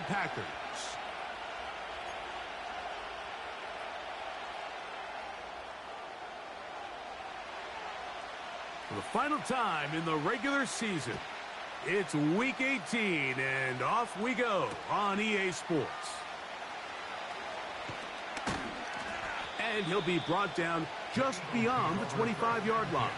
Packers. For the final time in the regular season, it's Week 18, and off we go on EA Sports. And he'll be brought down just beyond the 25-yard line.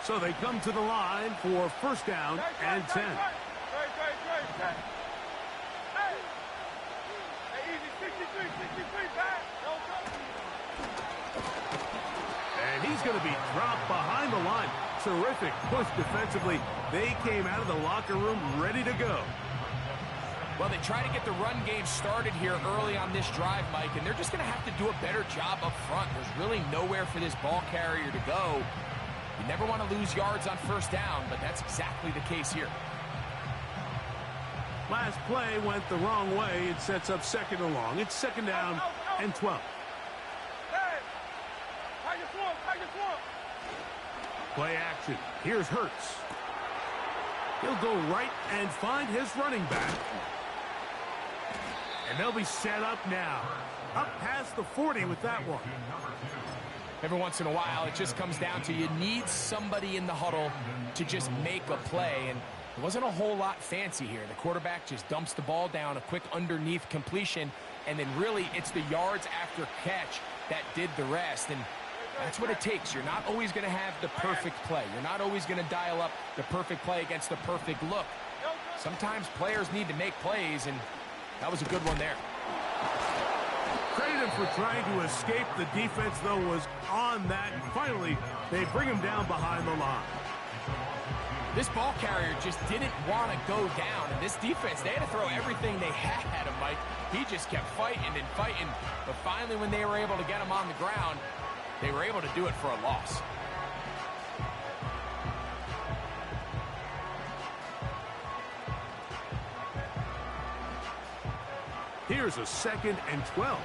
So they come to the line for first down and 10. And he's going to be dropped behind the line. Terrific push defensively. They came out of the locker room ready to go. Well, they try to get the run game started here early on this drive, Mike, and they're just going to have to do a better job up front. There's really nowhere for this ball carrier to go. You never want to lose yards on first down, but that's exactly the case here. Last play went the wrong way. It sets up second and long. It's second down and 12. Play action. Here's Hurts. He'll go right and find his running back. And they'll be set up now. Up past the 40 with that one. Every once in a while, it just comes down to you need somebody in the huddle to just make a play. And it wasn't a whole lot fancy here. The quarterback just dumps the ball down, a quick underneath completion, and then really it's the yards after catch that did the rest. And that's what it takes. You're not always going to have the perfect play. You're not always going to dial up the perfect play against the perfect look. Sometimes players need to make plays, and that was a good one there. Credit him for trying to escape. The defense, though, was on that. And finally, they bring him down behind the line. This ball carrier just didn't want to go down. And this defense, they had to throw everything they had at him, Mike. He just kept fighting and fighting. But finally, when they were able to get him on the ground, they were able to do it for a loss. Here's a second and 12.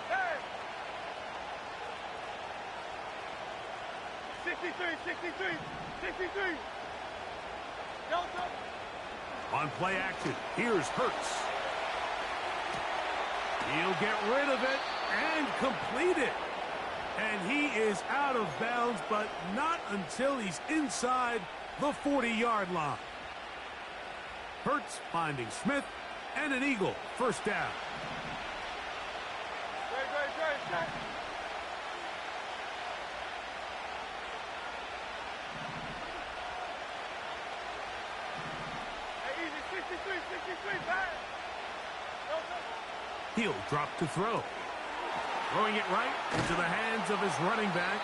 Hey! 63. On play action, here's Hurts. He'll get rid of it and complete it. And he is out of bounds, but not until he's inside the 40-yard line. Hurts finding Smith, and an Eagle, first down. Great. Hey, easy, 63, back. He'll drop to throw. Throwing it right into the hands of his running back.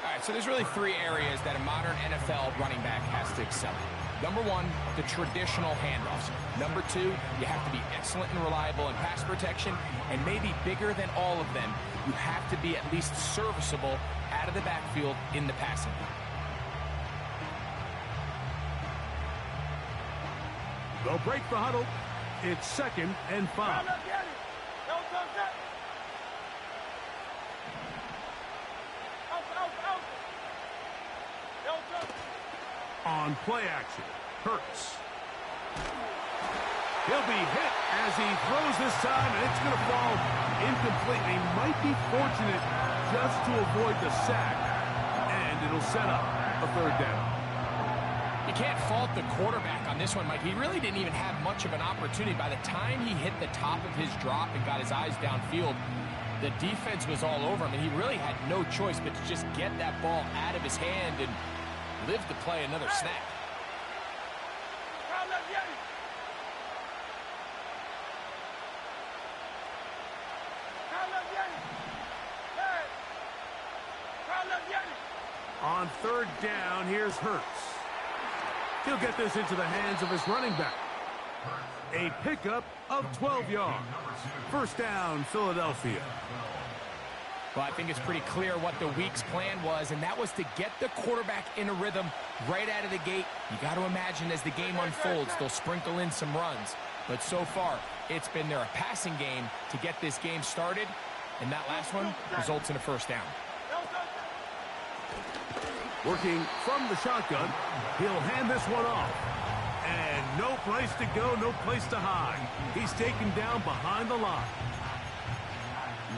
All right, so there's really three areas that a modern NFL running back has to excel in. Number one, the traditional handoffs. Number two, you have to be excellent and reliable in pass protection. And maybe bigger than all of them, you have to be at least serviceable out of the backfield in the passing game. They'll break the huddle. It's second and 5. On play action, Hurts. He'll be hit as he throws this time, and it's going to fall incomplete. He might be fortunate just to avoid the sack, and it'll set up a third down. You can't fault the quarterback on this one, Mike. He really didn't even have much of an opportunity. By the time he hit the top of his drop and got his eyes downfield, the defense was all over him, and he really had no choice but to just get that ball out of his hand and live to play another snap. On third down, here's Hurts. He'll get this into the hands of his running back. A pickup of 12 yards. First down, Philadelphia. Well, I think it's pretty clear what the week's plan was, and that was to get the quarterback in a rhythm right out of the gate. You got to imagine as the game unfolds, they'll sprinkle in some runs. But so far, it's been their passing game to get this game started, and that last one results in a first down. Working from the shotgun, he'll hand this one off. And no place to go, no place to hide. He's taken down behind the line.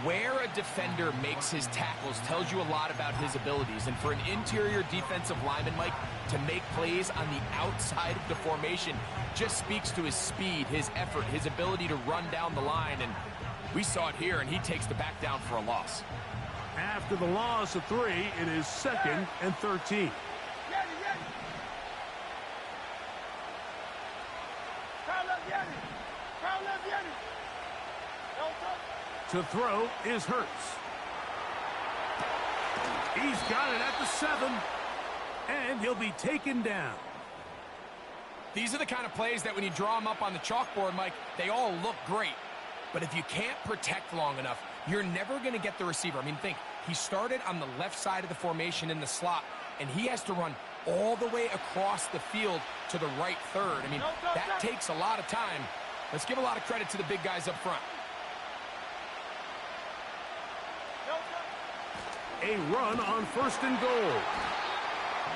Where a defender makes his tackles tells you a lot about his abilities. And for an interior defensive lineman, Mike, to make plays on the outside of the formation just speaks to his speed, his effort, his ability to run down the line. And we saw it here, and he takes the back down for a loss. After the loss of 3, it is 2nd and 13. To throw is Hurts. He's got it at the 7, and he'll be taken down. These are the kind of plays that when you draw them up on the chalkboard, Mike, they all look great. But if you can't protect long enough, you're never going to get the receiver. I mean, think, he started on the left side of the formation in the slot, and he has to run all the way across the field to the right third. I mean, that takes a lot of time. Let's give a lot of credit to the big guys up front. A run on 1st and goal.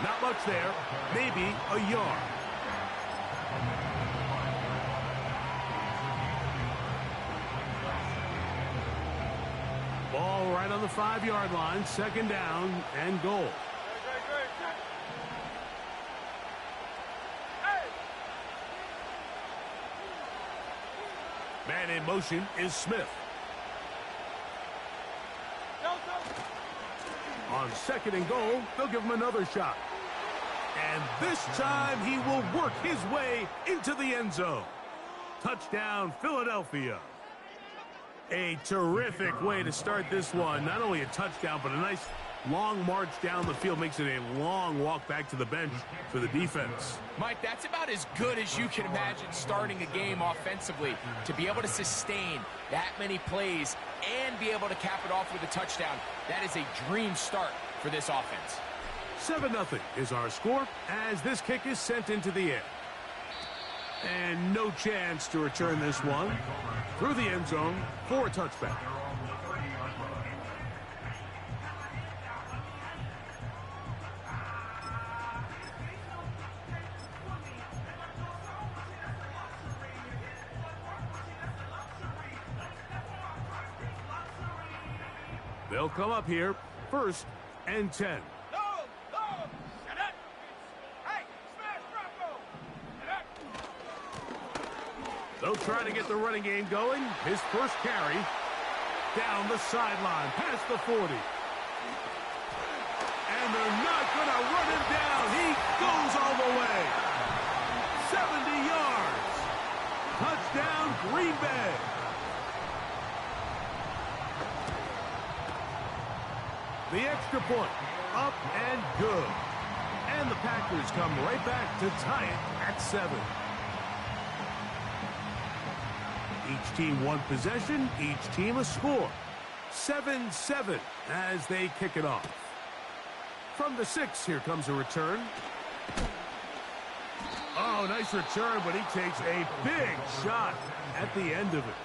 Not much there, maybe a yard. Ball right on the 5-yard line, 2nd down and goal. Man in motion is Smith. On 2nd and goal, they'll give him another shot. And this time he will work his way into the end zone. Touchdown, Philadelphia. A terrific way to start this one. Not only a touchdown, but a nice long march down the field. Makes it a long walk back to the bench for the defense. Mike, that's about as good as you can imagine starting a game offensively. To be able to sustain that many plays and be able to cap it off with a touchdown, that is a dream start for this offense. 7-0 is our score as this kick is sent into the air. And no chance to return this one through the end zone for a touchback. They'll come up here, 1st and 10. They'll try to get the running game going. His first carry down the sideline, past the 40. And they're not going to run him down. He goes all the way. 70 yards. Touchdown, Green Bay. The extra point, up and good. And the Packers come right back to tie it at 7. Each team one possession, each team a score. 7-7 as they kick it off. From the 6, here comes a return. Oh, nice return, but he takes a big shot at the end of it.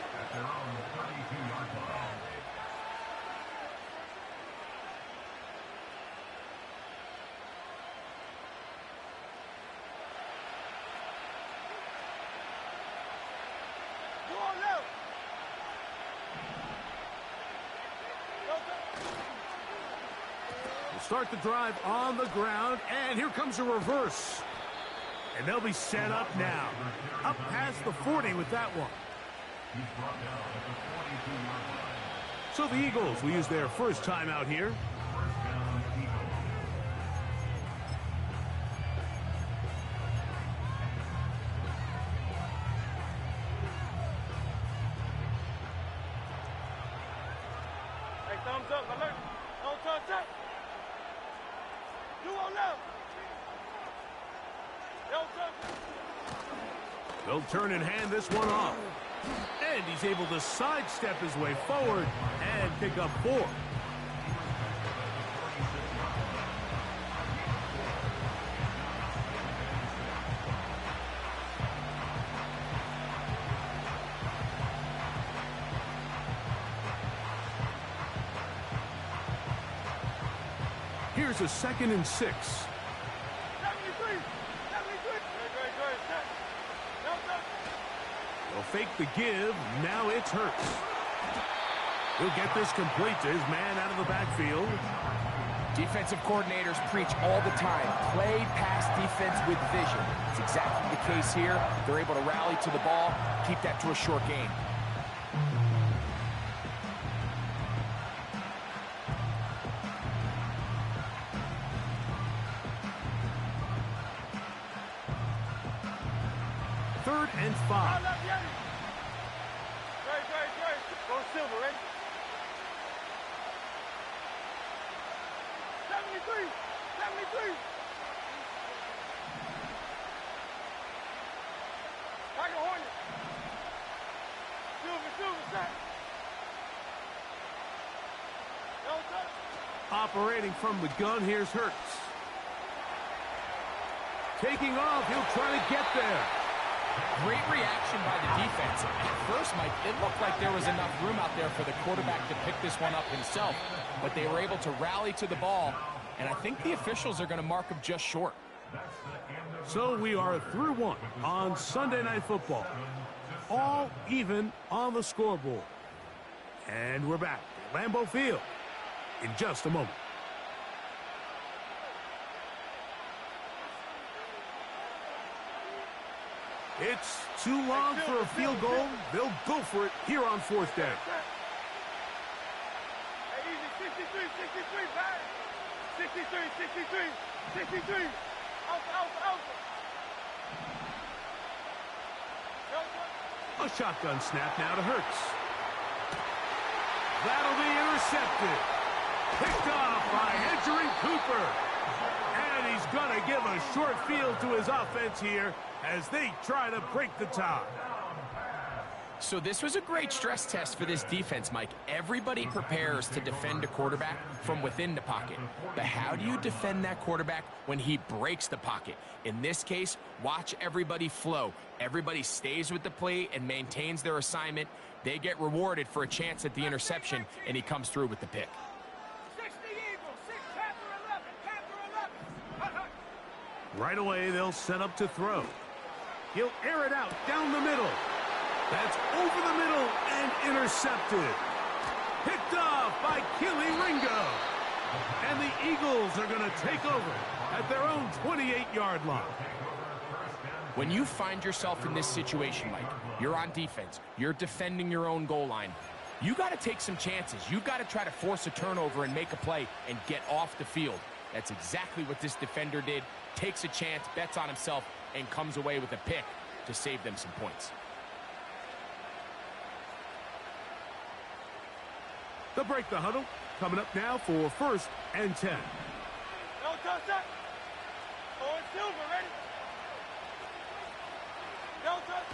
Start the drive on the ground, and here comes a reverse. And they'll be set up now. Up past the 40 with that one. So the Eagles will use their first time out here. Hey, thumbs up, alert. Don't touch up. You on left. Don't touch up. They'll turn and hand this one off. And he's able to sidestep his way forward and pick up 4. Here's a 2nd and 6. 73. 73. They'll fake the give. Now it's Hurts. He'll get this complete to his man out of the backfield. Defensive coordinators preach all the time, play pass defense with vision. It's exactly the case here. They're able to rally to the ball, keep that to a short gain. Third and 5. Go Silver, ready? 73. 73. Like a Hornet. Silver, set. No touch. Operating from the gun, here's Hurts. Taking off, he'll try to get there. Great reaction by the defense. At first, Mike, it looked like there was enough room out there for the quarterback to pick this one up himself, but they were able to rally to the ball, and I think the officials are going to mark him just short. So we are through one on Sunday Night Football. All even on the scoreboard. And we're back at Lambeau Field in just a moment. It's too long for a field goal. They'll go for it here on 4th down. Hey, easy, 63, back. 63. Alpha. A shotgun snap now to Hurts. That'll be intercepted. Picked off by Edgerrin Cooper. And he's going to give a short field to his offense here as they try to break the tie. So this was a great stress test for this defense, Mike. Everybody prepares to defend a quarterback from within the pocket. But how do you defend that quarterback when he breaks the pocket? In this case, watch everybody flow. Everybody stays with the play and maintains their assignment. They get rewarded for a chance at the interception, and he comes through with the pick. 60 Eagles, 6 Panther 11. Right away, they'll set up to throw. He'll air it out down the middle. That's over the middle and intercepted. Picked off by Killy Ringo. And the Eagles are going to take over at their own 28-yard line. When you find yourself in this situation, Mike, you're on defense, you're defending your own goal line, you got to take some chances. You got to try to force a turnover and make a play and get off the field. That's exactly what this defender did. Takes a chance, bets on himself, and comes away with a pick to save them some points. They'll break the huddle. Coming up now for 1st and 10. No touch that. Oh, it's Silver, ready? No touch.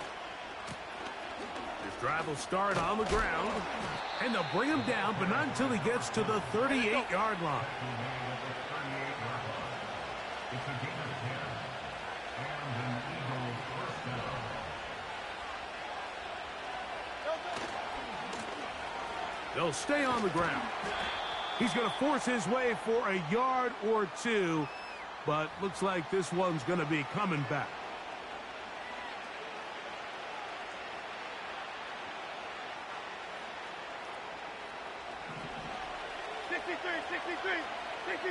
His drive will start on the ground. And they'll bring him down, but not until he gets to the 38-yard line. They'll stay on the ground. He's going to force his way for a yard or two, but looks like this one's going to be coming back.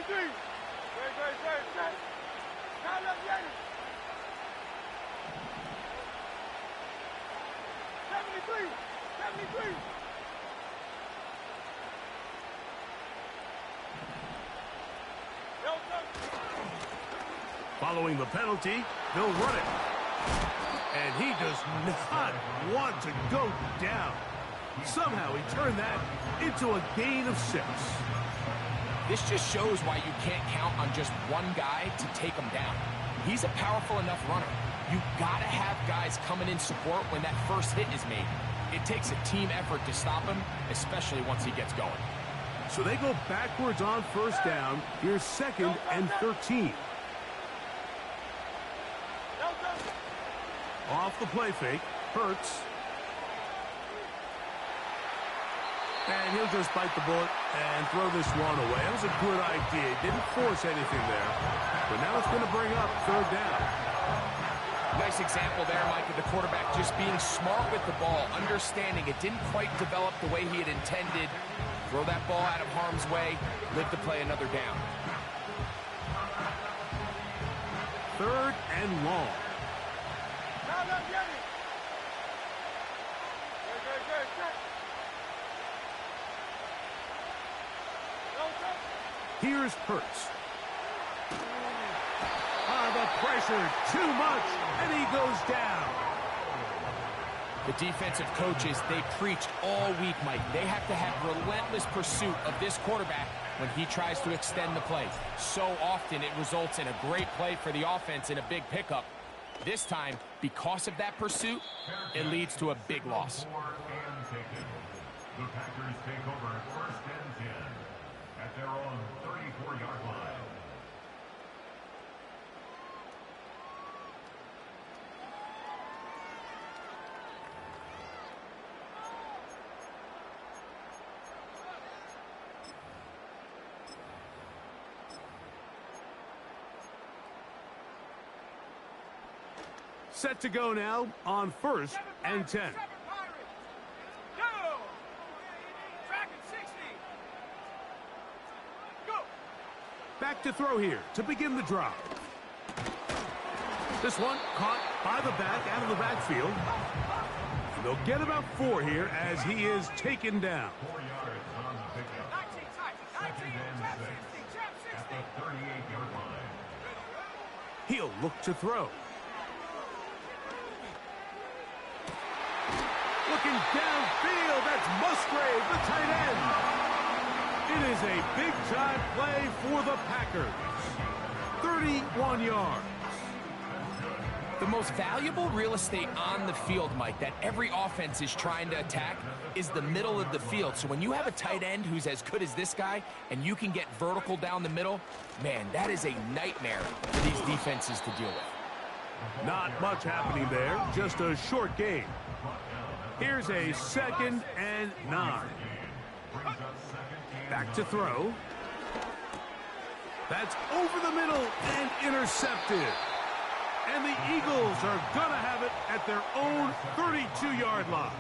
Great, set. Count up, Yanni. 73. Following the penalty, they'll run it. And he does not want to go down. Somehow he turned that into a gain of 6. This just shows why you can't count on just one guy to take him down. He's a powerful enough runner. You gotta have guys coming in support when that first hit is made. It takes a team effort to stop him, especially once he gets going. So they go backwards on first down. Here's 2nd and 13. Off the play fake. Hurts. And he'll just bite the bullet and throw this one away. That was a good idea. Didn't force anything there. But now it's going to bring up 3rd down. Nice example there, Mike, of the quarterback just being smart with the ball, understanding it didn't quite develop the way he had intended. Throw that ball out of harm's way, live to play another down. 3rd and long. Here's Hurts. The pressure, too much, and he goes down. The defensive coaches, they preached all week, Mike. They have to have relentless pursuit of this quarterback when he tries to extend the play. So often it results in a great play for the offense and a big pickup. This time, because of that pursuit, it leads to a big loss. The Packers take over 1st and 10 at their own 34-yard line. Set to go now on 1st and 10. Back to throw here to begin the drive. This one caught by the back out of the backfield. And they'll get about 4 here as he is taken down. 4 yards on the pickup. 2nd and 6 at the 38-yard line. He'll look to throw. Looking downfield, that's Musgrave, the tight end. It is a big-time play for the Packers. 31 yards. The most valuable real estate on the field, Mike, that every offense is trying to attack is the middle of the field. So when you have a tight end who's as good as this guy and you can get vertical down the middle, man, that is a nightmare for these defenses to deal with. Not much happening there, just a short game. Here's a 2nd and 9. Back to throw. That's over the middle and intercepted. And the Eagles are going to have it at their own 32-yard line.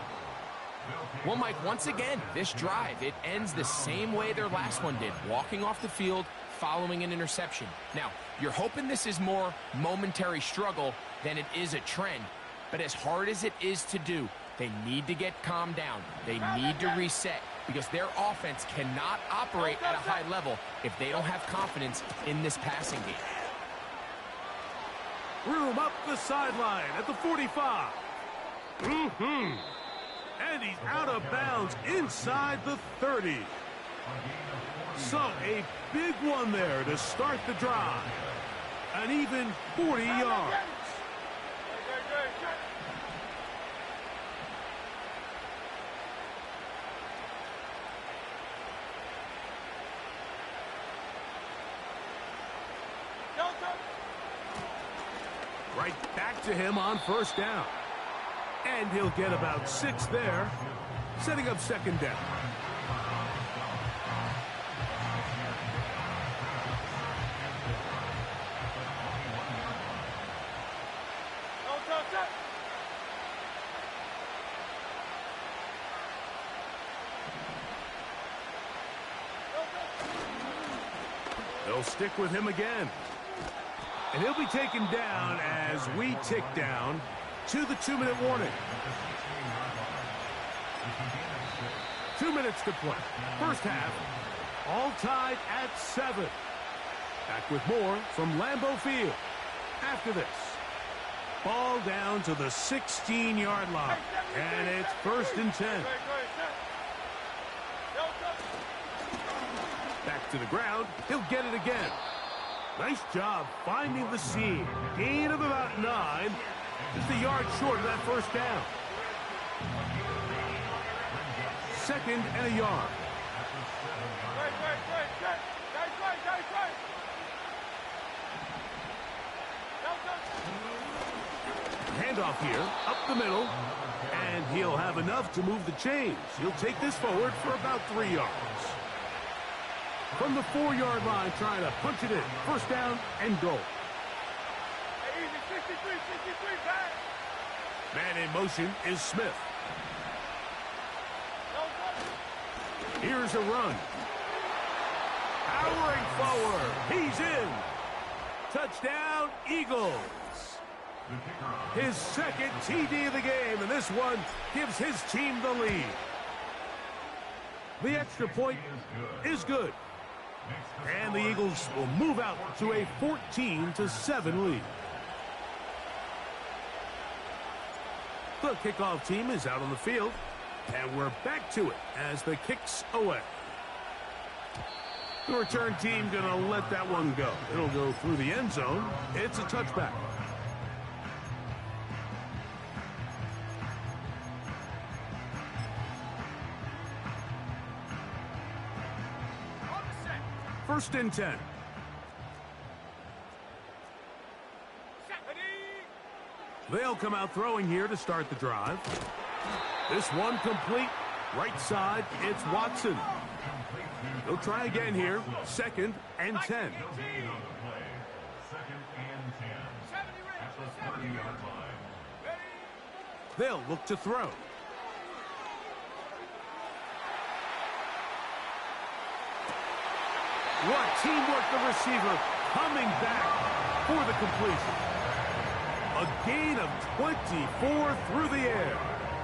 Well, Mike, once again, this drive, it ends the same way their last one did, walking off the field, following an interception. Now, you're hoping this is more momentary struggle than it is a trend, but as hard as it is to do, they need to get calmed down. They need to reset because their offense cannot operate at a high level if they don't have confidence in this passing game. Room up the sideline at the 45. And he's out of bounds inside the 30. So a big one there to start the drive. An even 40 yards. Right back to him on first down. And he'll get about 6 there, setting up 2nd down. They'll stick with him again. And he'll be taken down as we tick down to the 2-minute warning. 2 minutes to play. First half, all tied at 7. Back with more from Lambeau Field. After this, ball down to the 16-yard line. And it's 1st and 10. Back to the ground. He'll get it again. Nice job finding the seam. Gain of about 9. Just a yard short of that first down. 2nd and a yard. handoff here, up the middle, and he'll have enough to move the chains. He'll take this forward for about 3 yards. From the 4-yard line, trying to punch it in. First down and goal. Hey, easy, 63, pass. Man in motion is Smith. Here's a run. Powering forward. He's in. Touchdown, Eagles. His second TD of the game, and this one gives his team the lead. The extra point is good. And the Eagles will move out to a 14-7 lead. The kickoff team is out on the field, and we're back to it as the kick's away. The return team going to let that one go. It'll go through the end zone. It's a touchback. First and 10. They'll come out throwing here to start the drive. This one complete. Right side, it's Watson. They'll try again here. Second and 10. Second and 10. At the 30-yard line. They'll look to throw. What teamwork, the receiver coming back for the completion. A gain of 24 through the air.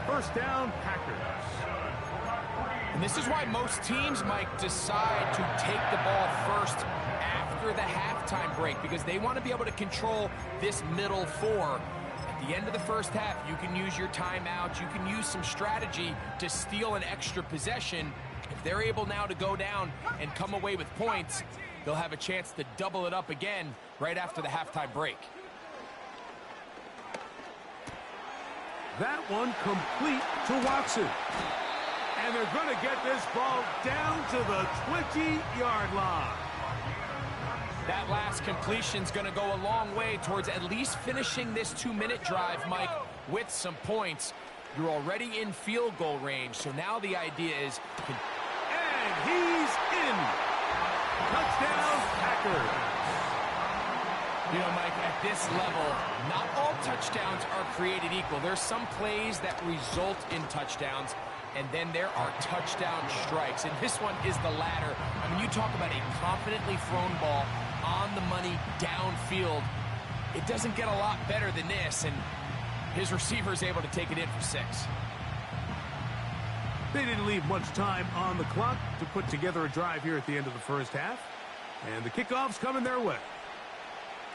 First down, Packers. And this is why most teams, Mike, decide to take the ball first after the halftime break, because they want to be able to control this middle four. At the end of the first half, you can use your timeout. You can use some strategy to steal an extra possession. If they're able now to go down and come away with points, they'll have a chance to double it up again right after the halftime break. That one complete to Watson. And they're going to get this ball down to the 20-yard line. That last completion's going to go a long way towards at least finishing this 2-minute drive, Mike, with some points. You're already in field goal range, so now the idea is... And he's in. Touchdown, Packers. You know, Mike, at this level, not all touchdowns are created equal. There's some plays that result in touchdowns, and then there are touchdown strikes. And this one is the latter. I mean, you talk about a confidently thrown ball on the money downfield. It doesn't get a lot better than this, and his receiver is able to take it in for 6. They didn't leave much time on the clock to put together a drive here at the end of the first half. And the kickoff's coming their way.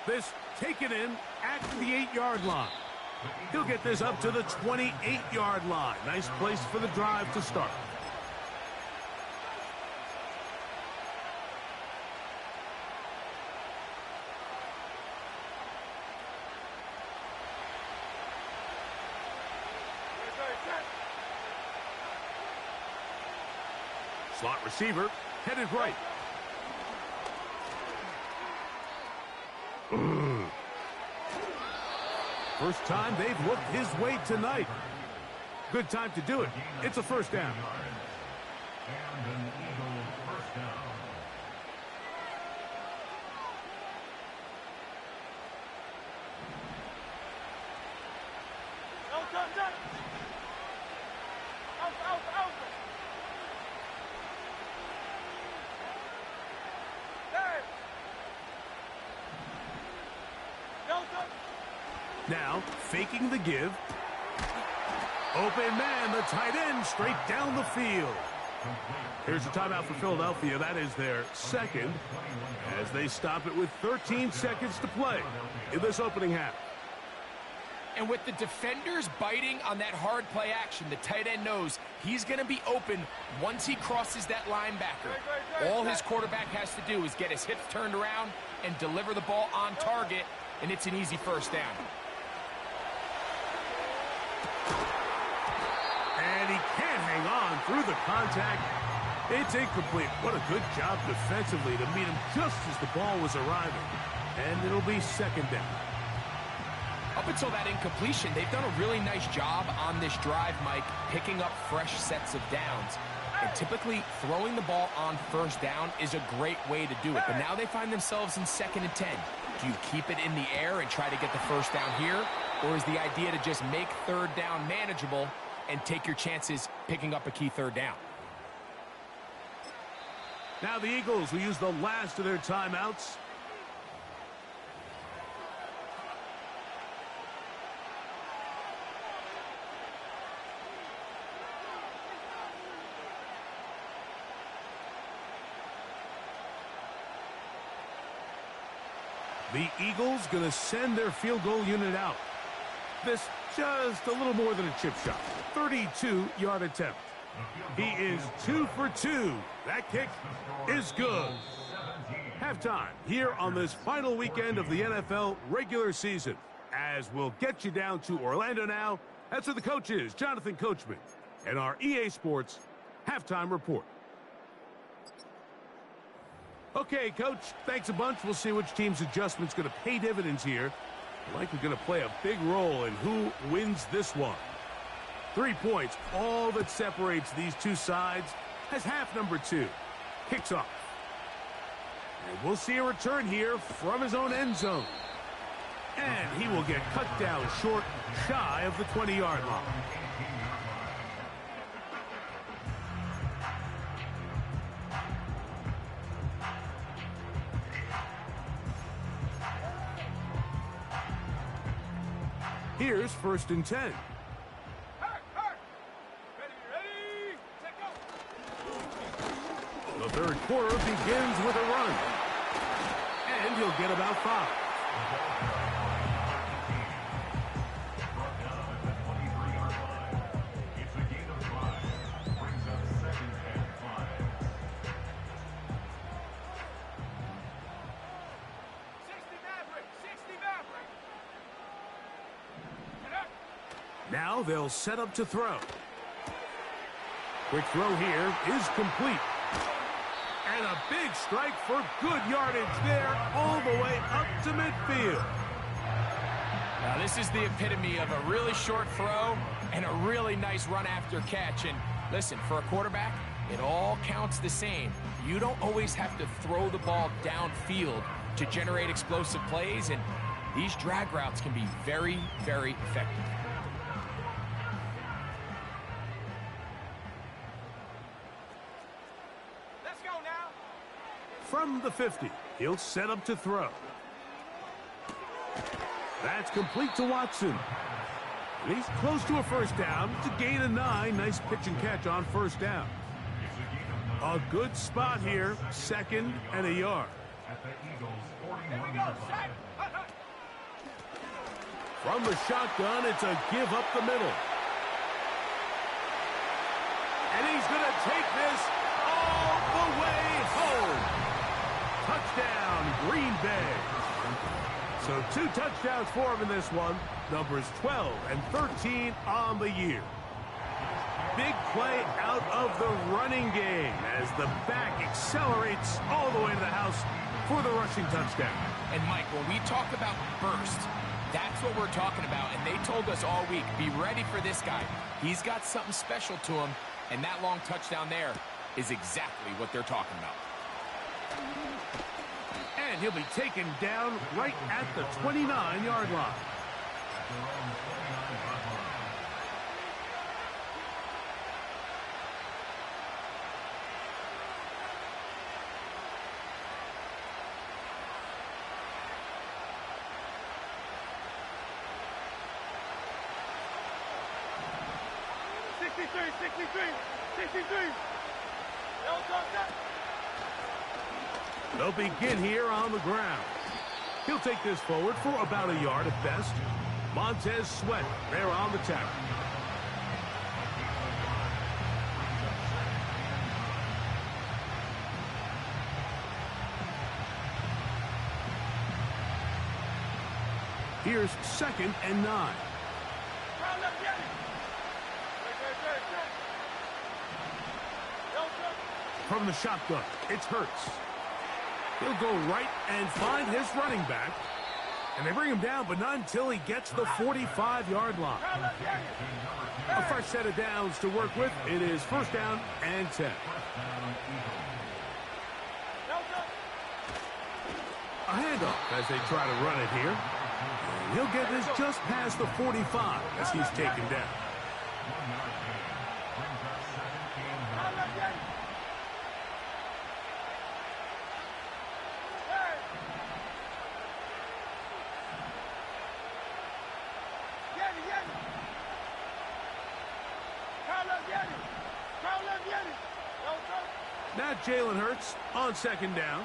This taken in at the 8-yard line. He'll get this up to the 28-yard line. Nice place for the drive to start. Slot receiver, headed right. First time they've looked his way tonight. Good time to do it. It's a first down. And an Eagle first down. Now, faking the give. Open man, the tight end, straight down the field. Here's a timeout for Philadelphia. That is their second, as they stop it with 13 seconds to play in this opening half. And with the defenders biting on that hard play action, the tight end knows he's going to be open once he crosses that linebacker. All his quarterback has to do is get his hips turned around and deliver the ball on target, and it's an easy first down. And he can't hang on through the contact. It's incomplete. What a good job defensively to meet him just as the ball was arriving. And it'll be second down. Up until that incompletion, they've done a really nice job on this drive, Mike, picking up fresh sets of downs. And typically, throwing the ball on first down is a great way to do it. But now they find themselves in 2nd and 10. Do you keep it in the air and try to get the first down here? Or is the idea to just make 3rd down manageable and take your chances picking up a key 3rd down? Now the Eagles will use the last of their timeouts. The Eagles going to send their field goal unit out. This just a little more than a chip shot. 32-yard attempt. He is 2 for 2. That kick is good. Halftime here on this final weekend of the NFL regular season. As we'll get you down to Orlando now. That's where the coach is, Jonathan Coachman, and our EA Sports halftime report. Okay, Coach, thanks a bunch. We'll see which team's adjustment's going to pay dividends here. Likely going to play a big role in who wins this one. 3 points, all that separates these two sides, as half number 2 kicks off. And we'll see a return here from his own end zone. And he will get cut down short, shy of the 20-yard line. Here's 1st and 10. The 3rd quarter begins with a run. And he'll get about 5. It's a gain of 5. Brings up 2nd and 5. 60 Maverick! 60 Maverick! Now they'll set up to throw. Quick throw here is complete. And a big strike for good yardage there all the way up to midfield. Now, this is the epitome of a really short throw and a really nice run after catch. And listen, for a quarterback, it all counts the same. You don't always have to throw the ball downfield to generate explosive plays, and these drag routes can be very, very effective. Let's go now! From the 50, he'll set up to throw. That's complete to Watson. And he's close to a first down. It's a gain of 9. Nice pitch and catch on first down. A good spot here. 2nd and a yard. At the Eagles' 41-yard line. From the shotgun, it's a give up the middle. And he's going to take this all the way home. Touchdown, Green Bay. So 2 touchdowns for him in this one. Numbers 12 and 13 on the year. Big play out of the running game as the back accelerates all the way to the house for the rushing touchdown. And, Mike, when we talk about burst, that's what we're talking about. And they told us all week, be ready for this guy. He's got something special to him, and that long touchdown there is exactly what they're talking about. And he'll be taken down right at the 29-yard line. They'll begin here on the ground. He'll take this forward for about a yard at best. Montez Sweat there on the tackle. Here's 2nd and 9. From the shotgun, it's Hurts. He'll go right and find his running back. And they bring him down, but not until he gets the 45-yard line. A fresh set of downs to work with. It is first down and 10. A handoff as they try to run it here. And he'll get this just past the 45 as he's taken down. Now Jalen Hurts on second down.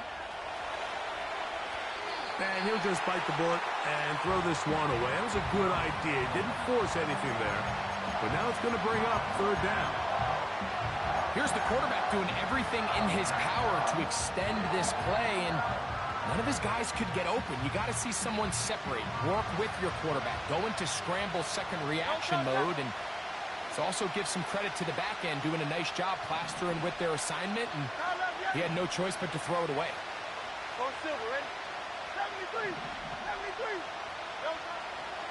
And he'll just bite the bullet and throw this one away. That was a good idea. Didn't force anything there. But now it's going to bring up third down. Here's the quarterback doing everything in his power to extend this play, and none of his guys could get open. You got to see someone separate. Work with your quarterback. Go into scramble second reaction mode, and it also gives some credit to the back end doing a nice job plastering with their assignment, and he had no choice but to throw it away.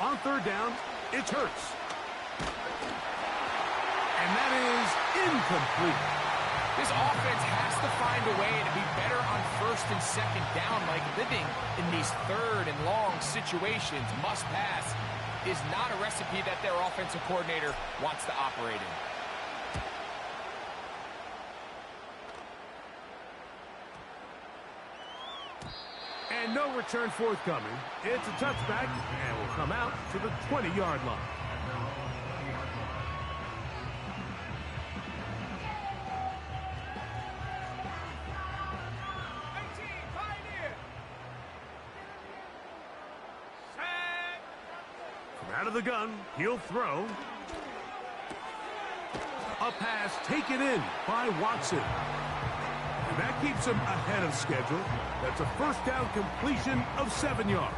On third down, it's Hurts. And that is incomplete. This offense has to find a way to be better on first and second down, like living in these third and long situations. Must pass is not a recipe that their offensive coordinator wants to operate in. And no return forthcoming. It's a touchback and will come out to the 20-yard line. From out of the gun, he'll throw. A pass taken in by Watson. And that keeps him ahead of schedule. That's a first down completion of 7 yards.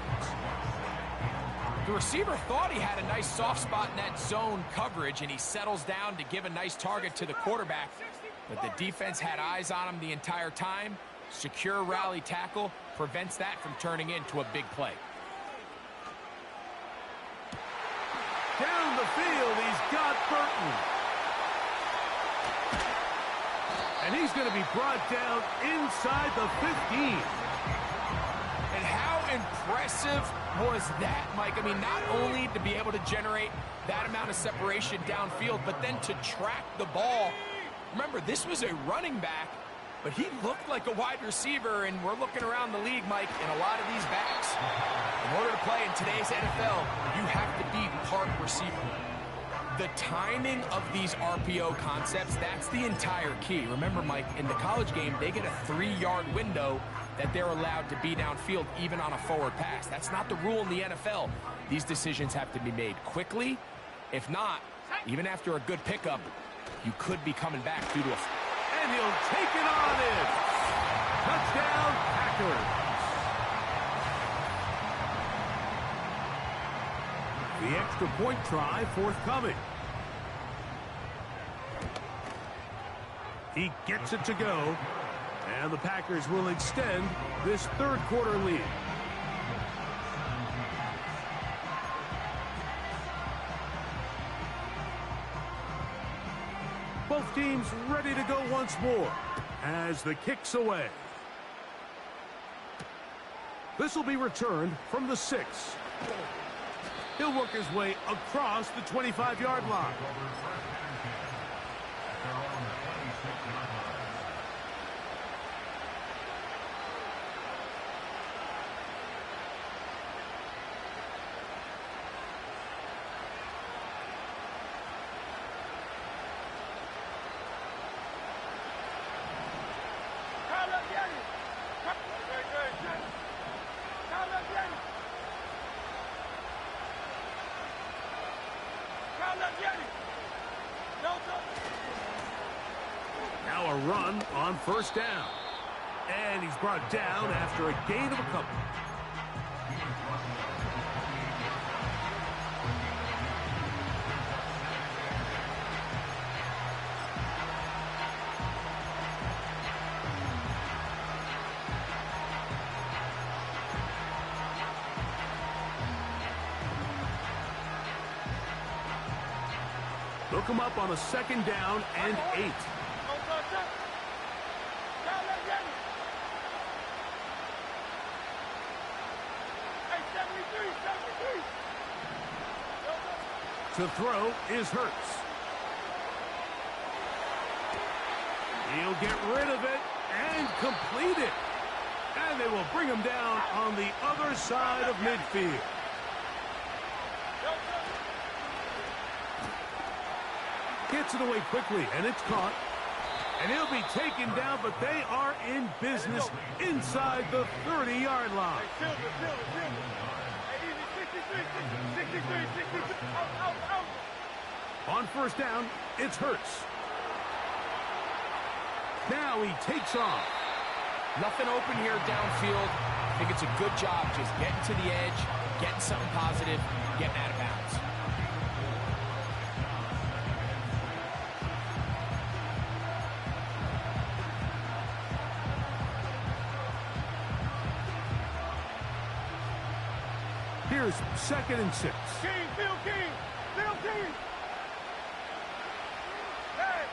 The receiver thought he had a nice soft spot in that zone coverage, and he settles down to give a nice target to the quarterback. But the defense had eyes on him the entire time. Secure rally tackle prevents that from turning into a big play. Down the field, he's got Burton. And he's going to be brought down inside the 15. And how impressive was that, Mike? I mean, not only to be able to generate that amount of separation downfield, but then to track the ball. Remember, this was a running back, but he looked like a wide receiver, and we're looking around the league, Mike, in a lot of these backs. In order to play in today's NFL, you have to be part receiver. The timing of these RPO concepts, that's the entire key. Remember, Mike, in the college game, they get a 3-yard window that they're allowed to be downfield even on a forward pass. That's not the rule in the NFL. These decisions have to be made quickly. If not, even after a good pickup, you could be coming back due to a... And he'll take it on in. Touchdown, Packers. The extra point try forthcoming. He gets it to go, and the Packers will extend this third quarter lead. Both teams ready to go once more as the kick's away. This will be returned from the 6. He'll work his way across the 25-yard line. Now a run on first down. And he's brought down after a gain of a couple. They'll come up on a 2nd down and 8. Don't touch it. Down that Yanni. Hey, 73, 73. To throw is Hurts. He'll get rid of it and complete it. And they will bring him down on the other side of midfield. Gets it away quickly, and it's caught. And he'll be taken down, but they are in business inside the 30-yard line. Hey, shield it. Hey, easy, 63. Out. On 1st down, it's Hurts. Now he takes off. Nothing open here downfield. I think it's a good job just getting to the edge, getting something positive, getting out of bounds. Here's 2nd and 6. Phil King. Hey.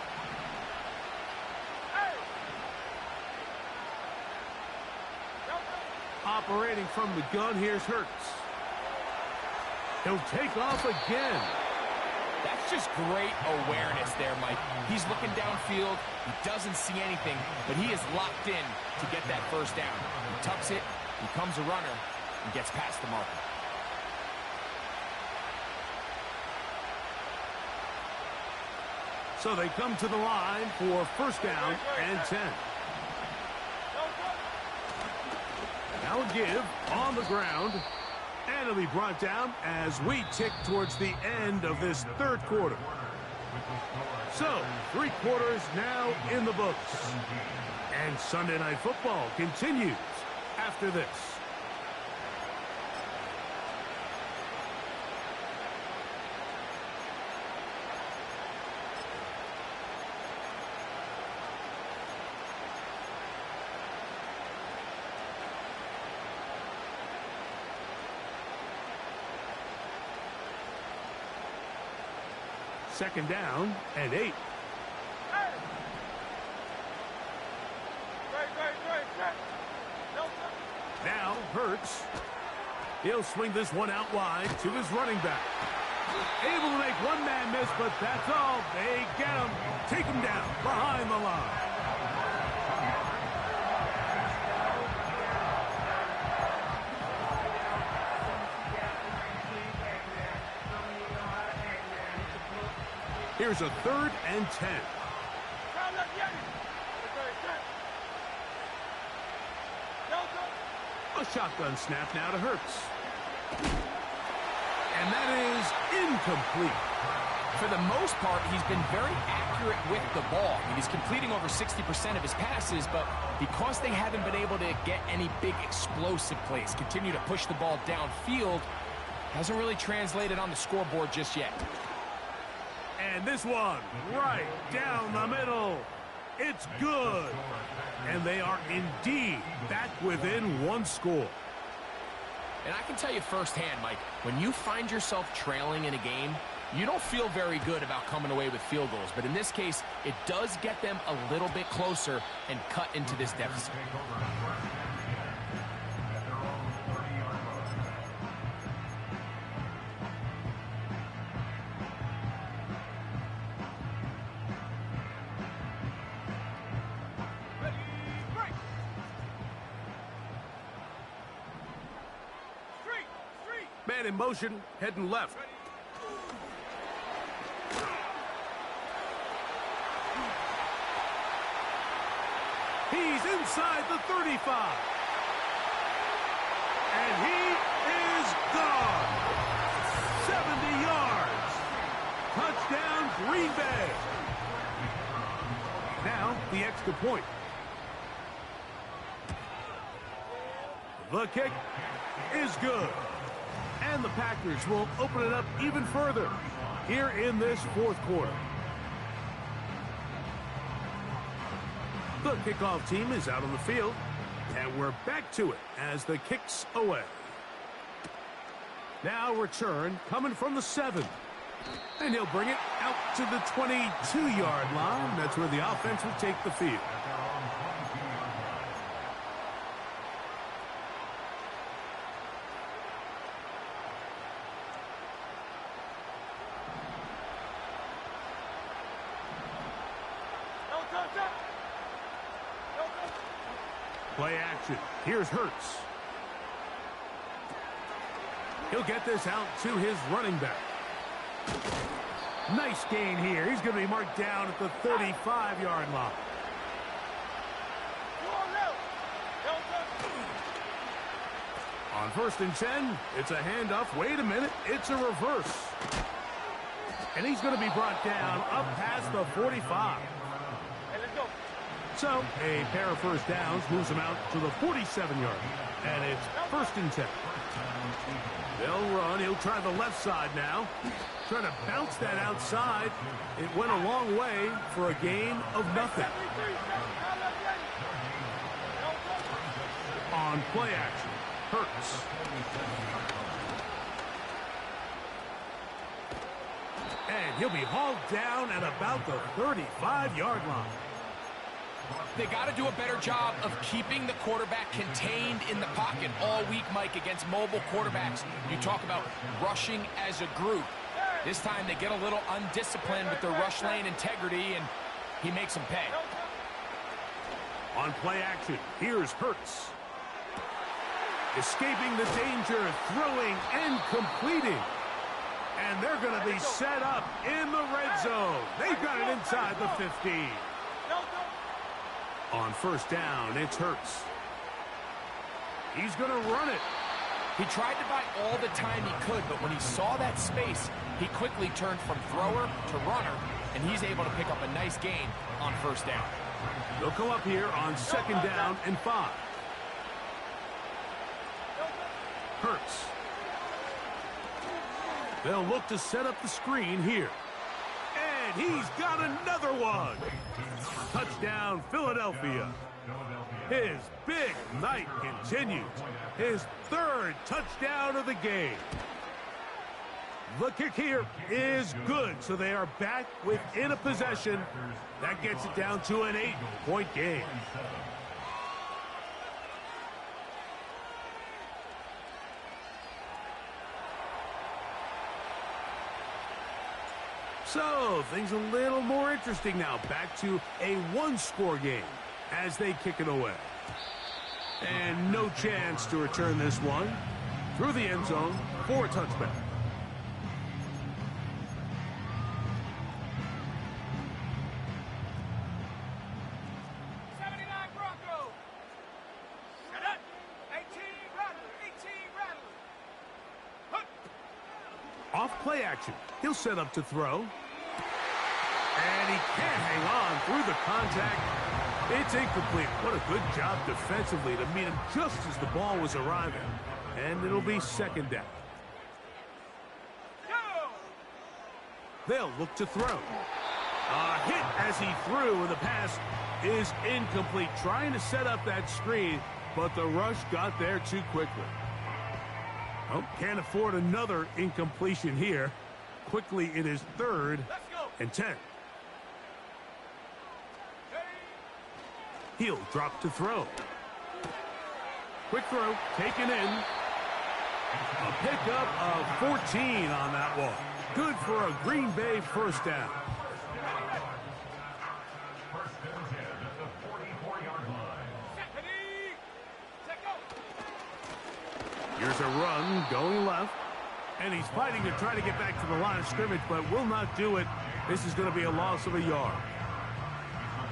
Operating from the gun, here's Hurts. He'll take off again. That's just great awareness there, Mike. He's looking downfield. He doesn't see anything, but he is locked in to get that 1st down. He tucks it, becomes a runner, and gets past the marker. So they come to the line for 1st down and 10. Now a give on the ground. And it'll be brought down as we tick towards the end of this 3rd quarter. So, 3 quarters now in the books. And Sunday Night Football continues after this. Second down and 8. Great. Now Hurts. He'll swing this one out wide to his running back. Able to make one man miss, but that's all. They get him. Take him down behind the line. Here's a 3rd and 10. A shotgun snap now to Hurts. And that is incomplete. For the most part, he's been very accurate with the ball. I mean, he's completing over 60% of his passes, but because they haven't been able to get any big explosive plays, continue to push the ball downfield, hasn't really translated on the scoreboard just yet. And this one, right down the middle. It's good. And they are indeed back within 1 score. And I can tell you firsthand, Mike, when you find yourself trailing in a game, you don't feel very good about coming away with field goals. But in this case, it does get them a little bit closer and cut into this deficit. Man in motion, heading left. He's inside the 35. And he is gone. 70 yards. Touchdown, Green Bay. Now, the extra point. The kick is good. And the Packers will open it up even further here in this 4th quarter. The kickoff team is out on the field, and we're back to it as the kick's away. Now return coming from the 7. And he'll bring it out to the 22-yard line. That's where the offense will take the field. Play action. Here's Hurts. He'll get this out to his running back. Nice gain here. He's going to be marked down at the 35-yard line. On 1st and 10, it's a handoff. Wait a minute. It's a reverse. And he's going to be brought down up past the 45. So, a pair of first downs moves him out to the 47-yard. And it's 1st and 10. They'll run. He'll try the left side now. Trying to bounce that outside. It went a long way for a gain of nothing. On play action, Hurts. And he'll be hauled down at about the 35-yard line. They got to do a better job of keeping the quarterback contained in the pocket all week, Mike, against mobile quarterbacks. You talk about rushing as a group. This time they get a little undisciplined with their rush lane integrity, and he makes them pay. On play action, here's Hurts. Escaping the danger, throwing and completing. And they're going to be set up in the red zone. They've got it inside the 15. On 1st down, it's Hurts. He's going to run it. He tried to buy all the time he could, but when he saw that space, he quickly turned from thrower to runner, and he's able to pick up a nice gain on 1st down. They'll come up here on 2nd down and 5. Hurts. They'll look to set up the screen here. And he's got another one. Touchdown, Philadelphia. His big night continues. His 3rd touchdown of the game. The kick here is good, so they are back within a possession. That gets it down to an 8-point game. So, things a little more interesting now. Back to a one-score game as they kick it away. And no chance to return this one through the end zone for a touchback. Off play action. He'll set up to throw. And he can't hang on through the contact. It's incomplete. What a good job defensively to meet him just as the ball was arriving. And it'll be 2nd down. They'll look to throw. A hit as he threw, and the pass is incomplete. Trying to set up that screen, but the rush got there too quickly. Oh, can't afford another incompletion here. Quickly, it is 3rd and 10. He'll drop to throw. Quick throw, taken in. A pickup of 14 on that one. Good for a Green Bay 1st down. Here's a run going left. And he's fighting to try to get back to the line of scrimmage, but will not do it. This is going to be a loss of a yard.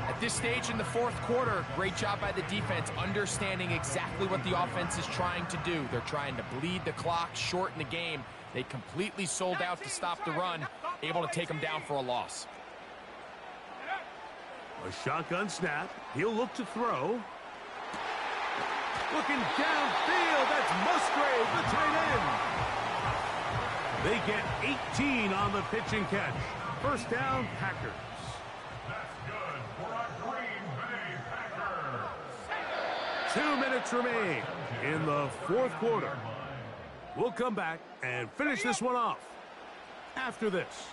At this stage in the 4th quarter, great job by the defense, understanding exactly what the offense is trying to do. They're trying to bleed the clock, shorten the game. They completely sold out to stop the run, able to take them down for a loss. A shotgun snap. He'll look to throw. Looking downfield. That's Musgrave, the tight end. They get 18 on the pitch and catch. 1st down, Packers. That's good for a Green Bay Packer. 2 minutes remain in the 4th quarter. We'll come back and finish this one off. after this.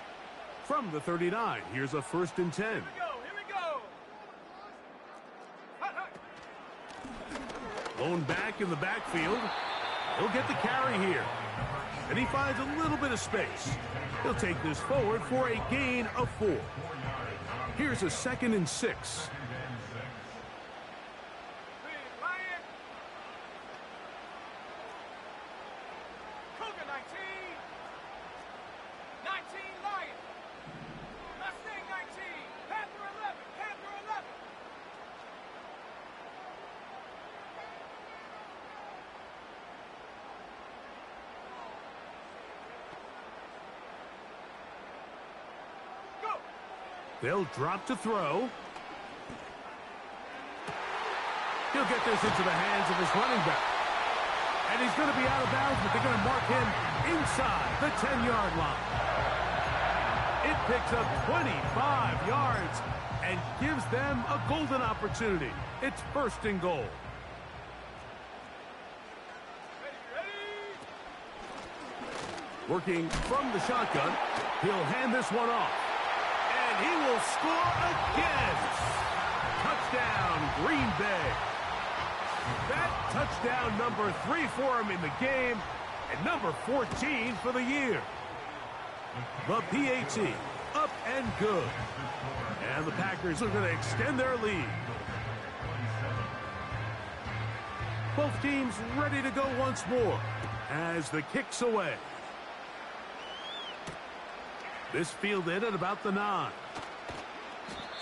From the 39, here's a 1st and 10. Here we go. Lone back in the backfield. He'll get the carry here. And he finds a little bit of space. He'll take this forward for a gain of 4. Here's a 2nd and 6. They'll drop to throw. He'll get this into the hands of his running back. And he's going to be out of bounds, but they're going to mark him inside the 10-yard line. It picks up 25 yards and gives them a golden opportunity. It's 1st and goal. Working from the shotgun, he'll hand this one off. And he will score again. Touchdown, Green Bay. That touchdown number 3 for him in the game and number 14 for the year. The PAT up and good. And the Packers are going to extend their lead. Both teams ready to go once more as the kick's away. This fielded at about the 9.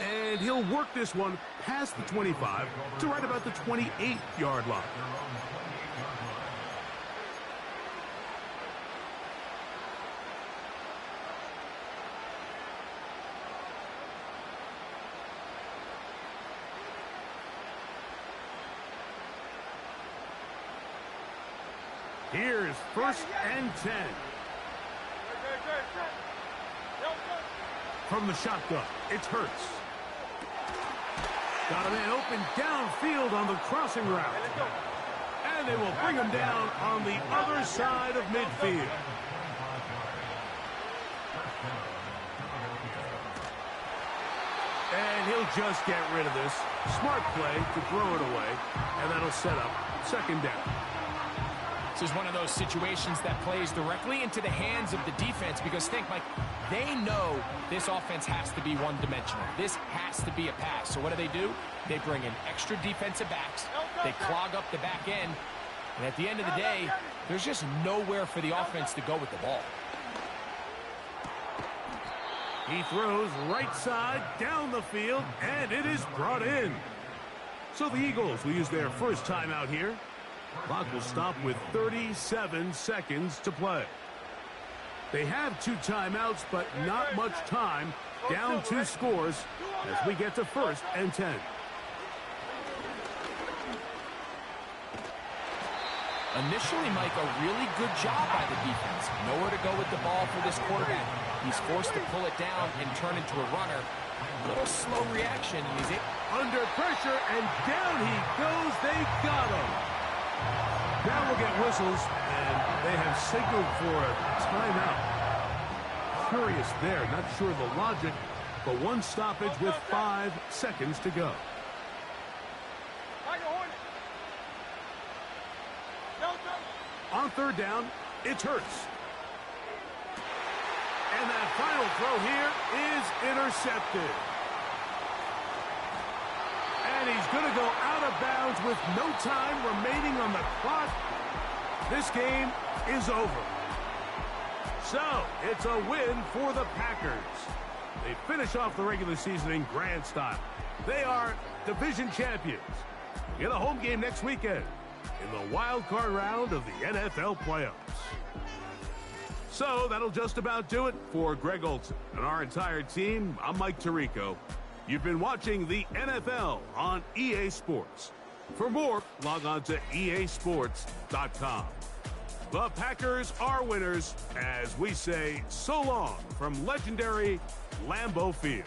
And he'll work this one past the 25 to right about the 28-yard line. Here's 1st and 10. From the shotgun, it's Hurts. Got a man open downfield on the crossing route. And they will bring him down on the other side of midfield. And he'll just get rid of this. Smart play to throw it away. And that'll set up 2nd down. This is one of those situations that plays directly into the hands of the defense because think, Mike, they know this offense has to be one-dimensional. This has to be a pass. So what do? They bring in extra defensive backs. They clog up the back end. And at the end of the day, there's just nowhere for the offense to go with the ball. He throws right side down the field, and it is brought in. So the Eagles will use their first timeout here. Clock will stop with 37 seconds to play. They have 2 timeouts, but not much time. Down 2 scores as we get to 1st and 10. Initially, Mike, a really good job by the defense. Nowhere to go with the ball for this quarterback. He's forced to pull it down and turn into a runner. A little slow reaction. He's under pressure, and down he goes. They got him. Now we'll get whistles, and they have signaled for a timeout. Curious there, not sure the logic, but 1 stoppage with 5 seconds to go. On 3rd down, it's Hurts. And that final throw here is intercepted. And he's going to go out of bounds with no time remaining on the clock. This game is over. So, it's a win for the Packers. They finish off the regular season in grand style. They are division champions. Get a home game next weekend in the wild card round of the NFL playoffs. So, that'll just about do it for Greg Olson and our entire team. I'm Mike Tirico. You've been watching the NFL on EA Sports. For more, log on to easports.com. The Packers are winners as we say so long from legendary Lambeau Field.